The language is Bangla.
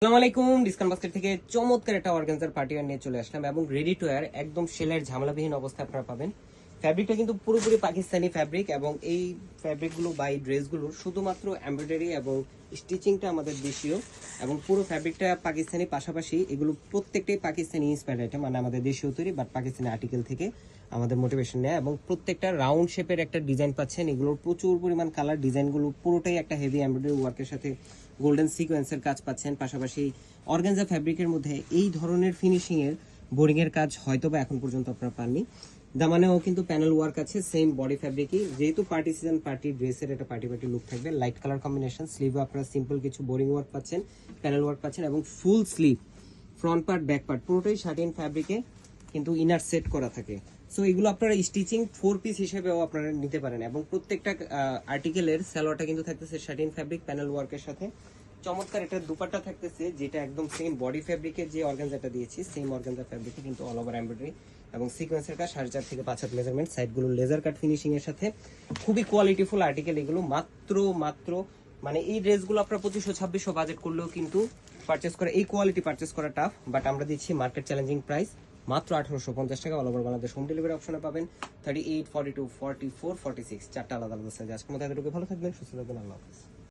আসসালামু আলাইকুম। ডিসকাউন্ট বাস্কেট থেকে চমৎকার একটা অর্গানজার পার্টি ওয়্যার নিয়ে চলে আসলাম এবং রেডি টু ওয়্যার একদম সেলের ঝামেলাবিহীন অবস্থায় আপনারা পাবেন। ফ্যাব্রিকটা কিন্তু পুরোপুরি পাকিস্তানি ফ্যাব্রিক এবং এই ফ্যাব্রিকগুলো বা এই ড্রেসগুলোর শুধুমাত্র এমব্রয়ডারি এবং স্টিচিংটা আমাদের দেশীয় এবং পুরো ফ্যাব্রিকটা পাকিস্তানি, পাশাপাশি এগুলো প্রত্যেকটাই পাকিস্তানি ইন্সপায়ার্ড আইটেম, মানে আমাদের দেশীয় তৈরি বাট পাকিস্তানি আর্টিকেল থেকে আমাদের মোটিভেশন নেয় এবং প্রত্যেকটা রাউন্ড শেপের একটা ডিজাইন পাচ্ছেন। এগুলোর প্রচুর পরিমাণ কালার, ডিজাইনগুলো পুরোটাই একটা হেভি এমব্রয়ডারি ওয়ার্কের সাথে গোল্ডেন সিকোয়েন্সের কাজ পাচ্ছেন। পাশাপাশি অর্গানজা ফ্যাব্রিকের মধ্যে এই ধরনের ফিনিশিং এর বোরিং এর কাজ হয়তো বা এখন পর্যন্ত আপনারা পাননি। দামানেও কিন্তু প্যানেল ওয়ার্ক আছে, সেম বডি ফ্যাব্রিকই। যেহেতু পার্টি সিজন, পার্টি ড্রেসের একটা পার্টি লুক থাকবে, লাইট কালার কম্বিনেশন। স্লিভে আপনারা সিম্পল কিছু বোরিং ওয়ার্ক পাচ্ছেন, প্যানেল ওয়ার্ক পাচ্ছেন এবং full sleeve, front part back part পুরোটাই শার্টিন ফ্যাব্রিকে কিন্তু ইনার সেট করা থাকে। সো এগুলো আপনারা স্টিচিং 4 পিস হিসেবেও আপনারা নিতে পারেন এবং প্রত্যেকটা আর্টিকেলের সালোয়ারটা কিন্তু থাকতেছে শার্টিন ফ্যাব্রিক প্যানেল ওয়ার্কের সাথে। চমৎকার একটা দুপাট্টা থাকতেছে যেটা একদম সেম বডি ফ্যাব্রিকের যে অর্গানজাটা দিয়েছি, সেম অর্গানজা ফ্যাব্রিকে কিন্তু অল ওভার এমব্রয়ডারি এবং সিকোয়েন্সের কাজ, 4.5 থেকে 5 হাত মেজারমেন্ট, সাইডগুলো লেজার কাট ফিনিশিং এর সাথে। খুবই কোয়ালিটিফুল আর্টিকেল এগুলো। মাত্র মানে এই ড্রেসগুলো আপনারা 2500-2600 বাজেট করলেও কিন্তু পারচেস করা, এই কোয়ালিটি পারচেস করা টাফ, বাট আমরা দিচ্ছি মার্কেট চ্যালেঞ্জিং প্রাইস মাত্র 1850 টাকা। All over Bangladesh home delivery অপশনে পাবেন। 38, 42, 44, 46 চারটা আলাদা আলাদা সাইজ। আজকের মতো এতটুকু, ভালো থাকবেন, সুস্থ থাকবেন, আল্লাহ হাফেজ।